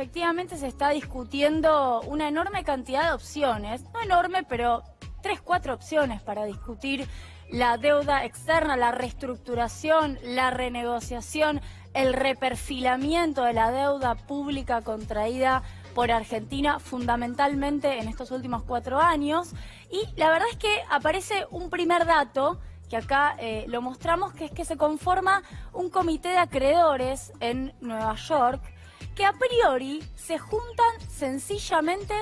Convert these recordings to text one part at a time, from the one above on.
efectivamente se está discutiendo una enorme cantidad de opciones, no enorme, pero 3, 4 opciones para discutir la deuda externa, la reestructuración, la renegociación, el reperfilamiento de la deuda pública contraída por Argentina fundamentalmente en estos últimos 4 años. Y la verdad es que aparece un primer dato que acá lo mostramos, que es que se conforma un comité de acreedores en Nueva York que a priori se juntan sencillamente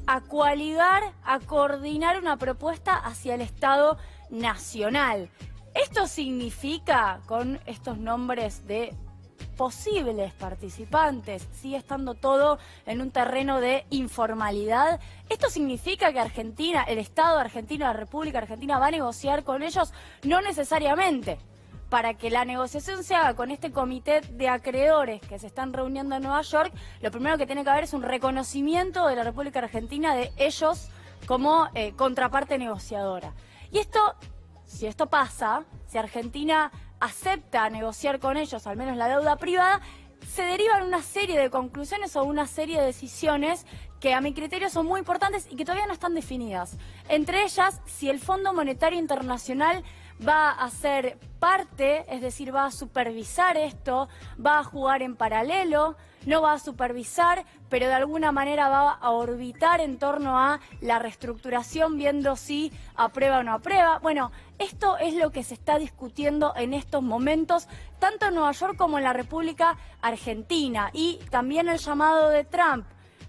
a coaligar, a coordinar una propuesta hacia el Estado Nacional. Esto significa, con estos nombres de posibles participantes, sigue estando todo en un terreno de informalidad. Esto significa que Argentina, el Estado argentino, la República Argentina va a negociar con ellos, no necesariamente. Para que la negociación se haga con este comité de acreedores que se están reuniendo en Nueva York, lo primero que tiene que haber es un reconocimiento de la República Argentina de ellos como contraparte negociadora. Y esto, si esto pasa, si Argentina acepta negociar con ellos, al menos la deuda privada, se derivan una serie de conclusiones o una serie de decisiones que a mi criterio son muy importantes y que todavía no están definidas. Entre ellas, si el Fondo Monetario Internacional va a ser parte, es decir, va a supervisar esto, va a jugar en paralelo, no va a supervisar, pero de alguna manera va a orbitar en torno a la reestructuración, viendo si aprueba o no aprueba. Bueno, esto es lo que se está discutiendo en estos momentos, tanto en Nueva York como en la República Argentina. Y también el llamado de Trump,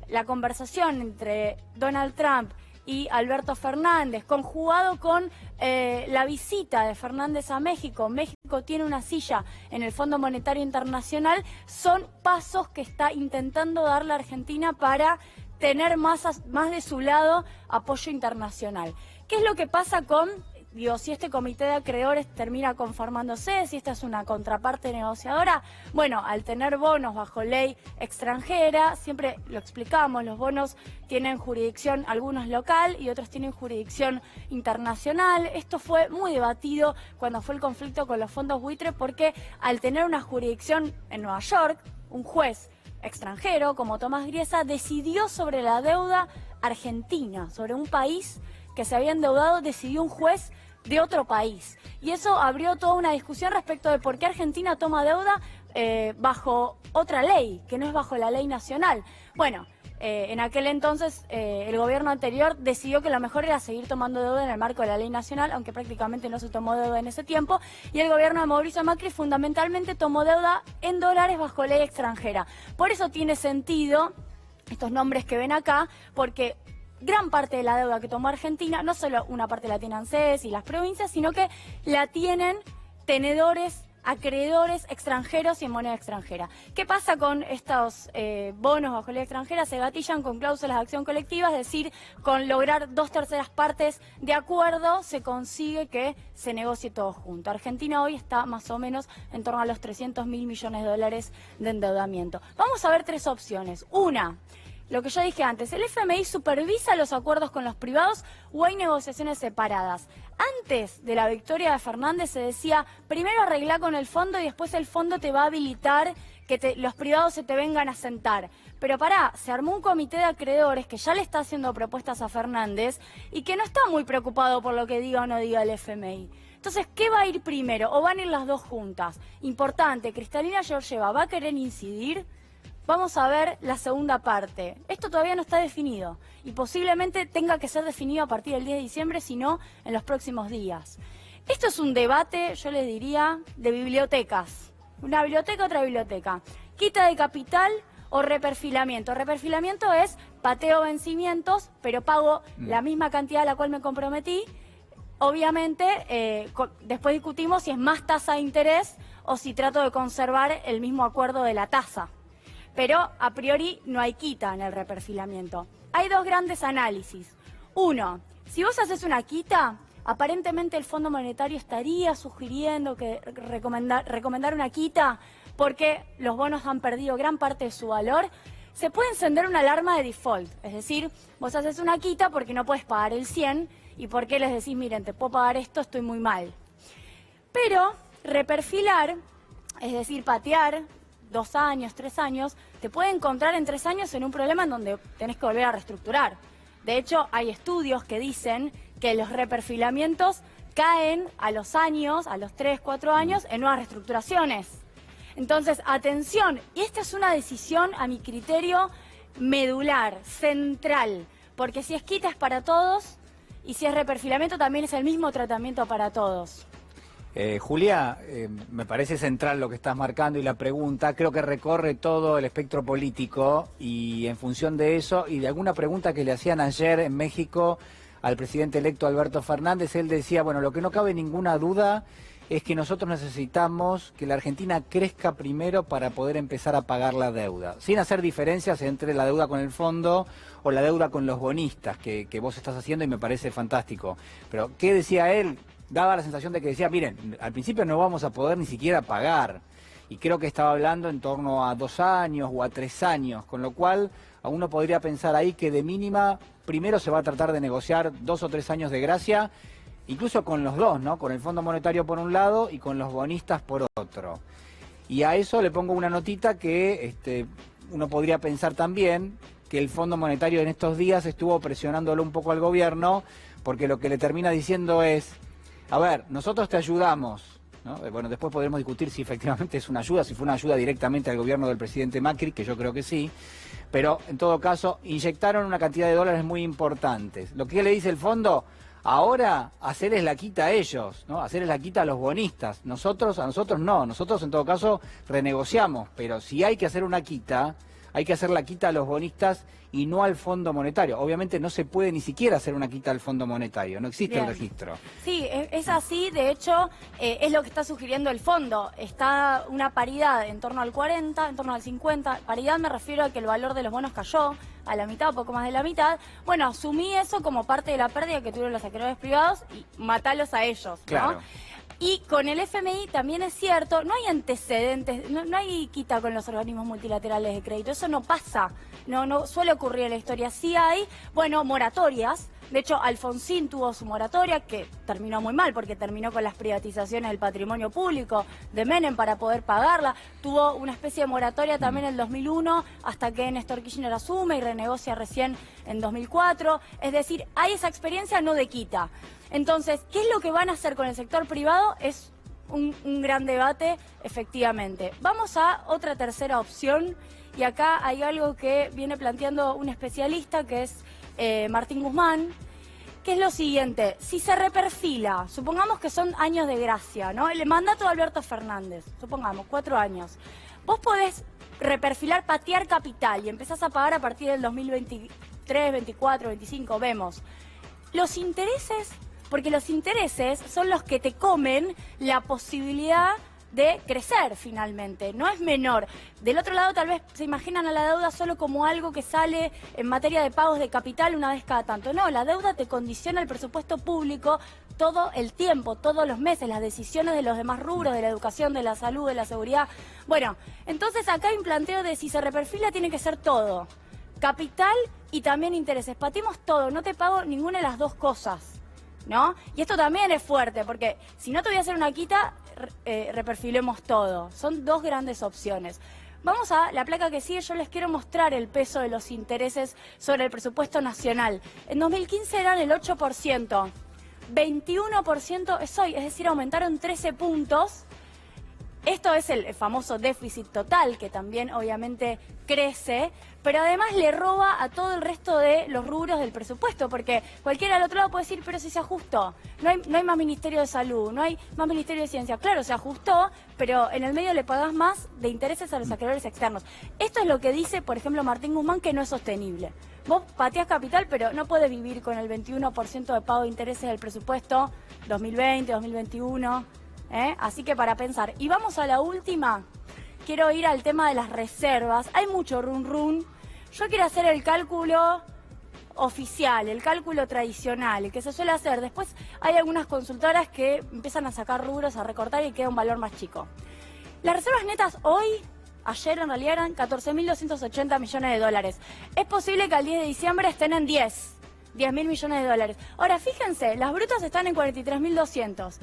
la conversación entre Donald Trump y Alberto Fernández, conjugado con la visita de Fernández a México. México tiene una silla en el Fondo Monetario Internacional. Son pasos que está intentando dar la Argentina para tener más de su lado apoyo internacional. ¿Qué es lo que pasa con, si este comité de acreedores termina conformándose, si esta es una contraparte negociadora? Bueno, al tener bonos bajo ley extranjera, siempre lo explicamos, los bonos tienen jurisdicción, algunos local y otros tienen jurisdicción internacional. Esto fue muy debatido cuando fue el conflicto con los fondos buitre, porque al tener una jurisdicción en Nueva York, un juez extranjero como Tomás Griesa decidió sobre la deuda argentina, sobre un país que se había endeudado, decidió un juez de otro país. Y eso abrió toda una discusión respecto de por qué Argentina toma deuda bajo otra ley, que no es bajo la ley nacional. Bueno, en aquel entonces el gobierno anterior decidió que lo mejor era seguir tomando deuda en el marco de la ley nacional, aunque prácticamente no se tomó deuda en ese tiempo, y el gobierno de Mauricio Macri fundamentalmente tomó deuda en dólares bajo ley extranjera. Por eso tiene sentido estos nombres que ven acá, porque gran parte de la deuda que tomó Argentina, no solo una parte la tienen ANSES y las provincias, sino que la tienen tenedores, acreedores extranjeros y en moneda extranjera. ¿Qué pasa con estos bonos bajo ley extranjera? Se gatillan con cláusulas de acción colectiva, es decir, con lograr 2/3 partes de acuerdo, se consigue que se negocie todo junto. Argentina hoy está más o menos en torno a los 300.000 millones de dólares de endeudamiento. Vamos a ver 3 opciones. Una, lo que yo dije antes, ¿el FMI supervisa los acuerdos con los privados o hay negociaciones separadas? Antes de la victoria de Fernández se decía, primero arreglá con el fondo y después el fondo te va a habilitar que los privados se te vengan a sentar. Pero pará, se armó un comité de acreedores que ya le está haciendo propuestas a Fernández y que no está muy preocupado por lo que diga o no diga el FMI. Entonces, ¿qué va a ir primero? ¿O van a ir las dos juntas? Importante, Cristalina Georgieva va a querer incidir. Vamos a ver la segunda parte. Esto todavía no está definido y posiblemente tenga que ser definido a partir del 10 de diciembre, si no en los próximos días. Esto es un debate, yo les diría, de bibliotecas. Una biblioteca, otra biblioteca. Quita de capital o reperfilamiento. Reperfilamiento es pateo vencimientos, pero pago la misma cantidad a la cual me comprometí. Obviamente, después discutimos si es más tasa de interés o si trato de conservar el mismo acuerdo de la tasa. Pero a priori no hay quita en el reperfilamiento. Hay 2 grandes análisis. Uno, si vos haces una quita, aparentemente el Fondo Monetario estaría sugiriendo que recomendar una quita porque los bonos han perdido gran parte de su valor. Se puede encender una alarma de default, es decir, vos haces una quita porque no puedes pagar el 100 y porque les decís, miren, te puedo pagar esto, estoy muy mal. Pero reperfilar, es decir, patear 2 años, 3 años, te puede encontrar en 3 años en un problema en donde tenés que volver a reestructurar. De hecho, hay estudios que dicen que los reperfilamientos caen a los años, a los 3, 4 años, en nuevas reestructuraciones. Entonces, atención, y esta es una decisión, a mi criterio, medular, central, porque si es quita es para todos y si es reperfilamiento también es el mismo tratamiento para todos. Julia, me parece central lo que estás marcando y la pregunta, creo que recorre todo el espectro político y en función de eso y de alguna pregunta que le hacían ayer en México al presidente electo Alberto Fernández, él decía, bueno, lo que no cabe ninguna duda es que nosotros necesitamos que la Argentina crezca primero para poder empezar a pagar la deuda, sin hacer diferencias entre la deuda con el fondo o la deuda con los bonistas que vos estás haciendo y me parece fantástico. Pero, ¿qué decía él? Daba la sensación de que decía, miren, al principio no vamos a poder ni siquiera pagar. Y creo que estaba hablando en torno a 2 años o a 3 años, con lo cual a uno podría pensar ahí que de mínima primero se va a tratar de negociar 2 o 3 años de gracia, incluso con los dos, ¿no? Con el Fondo Monetario por un lado y con los bonistas por otro. Y a eso le pongo una notita que uno podría pensar también que el Fondo Monetario en estos días estuvo presionándolo un poco al gobierno, porque lo que le termina diciendo es, a ver, nosotros te ayudamos, ¿no? Bueno, después podremos discutir si efectivamente es una ayuda, si fue una ayuda directamente al gobierno del presidente Macri, que yo creo que sí, pero en todo caso inyectaron una cantidad de dólares muy importantes. Lo que le dice el fondo, ahora hacerles la quita a ellos, ¿no? Hacerles la quita a los bonistas. A nosotros no, nosotros en todo caso renegociamos, pero si hay que hacer una quita, hay que hacer la quita a los bonistas y no al Fondo Monetario. Obviamente no se puede ni siquiera hacer una quita al Fondo Monetario, no existe el registro. Sí, es así, de hecho es lo que está sugiriendo el fondo. Está una paridad en torno al 40, en torno al 50. Paridad me refiero a que el valor de los bonos cayó a la mitad, poco más de la mitad. Bueno, asumí eso como parte de la pérdida que tuvieron los acreedores privados y matalos a ellos, ¿no? Claro. Y con el FMI también es cierto, no hay antecedentes, no hay quita con los organismos multilaterales de crédito, eso no pasa, no suele ocurrir en la historia. Sí hay, bueno, moratorias. De hecho, Alfonsín tuvo su moratoria, que terminó muy mal, porque terminó con las privatizaciones del patrimonio público de Menem para poder pagarla. Tuvo una especie de moratoria también en el 2001, hasta que Néstor Kirchner asume y renegocia recién en 2004. Es decir, hay esa experiencia no de quita. Entonces, ¿qué es lo que van a hacer con el sector privado? Es un gran debate, efectivamente. Vamos a otra tercera opción, y acá hay algo que viene planteando un especialista, que es Martín Guzmán, que es lo siguiente: si se reperfila, supongamos que son años de gracia, ¿no? El mandato de Alberto Fernández, supongamos, 4 años. Vos podés reperfilar, patear capital y empezás a pagar a partir del 2023, 24, 25, vemos. Los intereses, porque los intereses son los que te comen la posibilidad de crecer finalmente, no es menor. Del otro lado tal vez se imaginan a la deuda solo como algo que sale en materia de pagos de capital una vez cada tanto. No, la deuda te condiciona el presupuesto público todo el tiempo, todos los meses, las decisiones de los demás rubros, de la educación, de la salud, de la seguridad. Bueno, entonces acá hay un planteo de si se reperfila tiene que ser todo, capital y también intereses. Patimos todo, no te pago ninguna de las dos cosas, ¿no? Y esto también es fuerte, porque si no te voy a hacer una quita, reperfilemos todo. Son dos grandes opciones. Vamos a la placa que sigue. Yo les quiero mostrar el peso de los intereses sobre el presupuesto nacional. En 2015 eran el 8%, 21% es hoy, es decir, aumentaron 13 puntos. Esto es el famoso déficit total, que también obviamente crece, pero además le roba a todo el resto de los rubros del presupuesto, porque cualquiera al otro lado puede decir, pero si se ajustó, no hay más Ministerio de Salud, no hay más Ministerio de Ciencia. Claro, se ajustó, pero en el medio le pagás más de intereses a los acreedores externos. Esto es lo que dice, por ejemplo, Martín Guzmán, que no es sostenible. Vos pateás capital, pero no podés vivir con el 21% de pago de intereses del presupuesto 2020, 2021... Así que para pensar. Y vamos a la última. Quiero ir al tema de las reservas. Hay mucho run. Yo quiero hacer el cálculo oficial, el cálculo tradicional, el que se suele hacer. Después hay algunas consultoras que empiezan a sacar rubros, a recortar y queda un valor más chico. Las reservas netas hoy, ayer en realidad eran 14.280 millones de dólares. Es posible que al 10 de diciembre estén en 10. 10.000 millones de dólares. Ahora, fíjense, las brutas están en 43.200.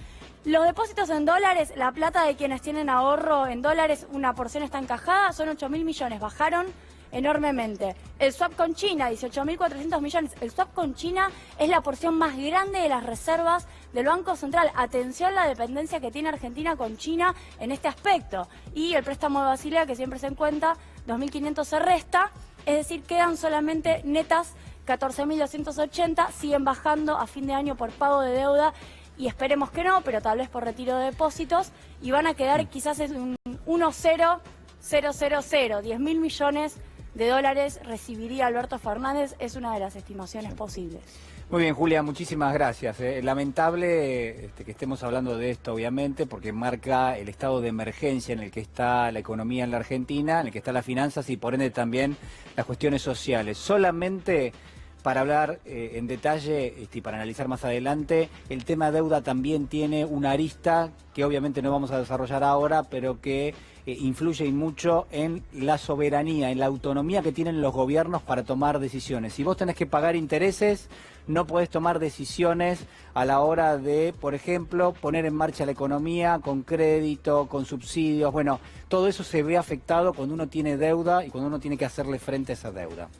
Los depósitos en dólares, la plata de quienes tienen ahorro en dólares, una porción está encajada, son 8.000 millones, bajaron enormemente. El swap con China, 18.400 millones. El swap con China es la porción más grande de las reservas del Banco Central. Atención la dependencia que tiene Argentina con China en este aspecto. Y el préstamo de Basilea, que siempre se encuentra, 2.500 se resta, es decir, quedan solamente netas 14.280, siguen bajando a fin de año por pago de deuda y esperemos que no, pero tal vez por retiro de depósitos, y van a quedar quizás en un 1,000, 10.000 millones de dólares recibiría Alberto Fernández, es una de las estimaciones posibles. Muy bien, Julia, muchísimas gracias. Lamentable que estemos hablando de esto, obviamente, porque marca el estado de emergencia en el que está la economía en la Argentina, en el que están las finanzas y por ende también las cuestiones sociales. Solamente para hablar en detalle y para analizar más adelante, el tema deuda también tiene una arista que obviamente no vamos a desarrollar ahora, pero que influye y mucho en la soberanía, en la autonomía que tienen los gobiernos para tomar decisiones. Si vos tenés que pagar intereses, no podés tomar decisiones a la hora de, por ejemplo, poner en marcha la economía con crédito, con subsidios. Bueno, todo eso se ve afectado cuando uno tiene deuda y cuando uno tiene que hacerle frente a esa deuda.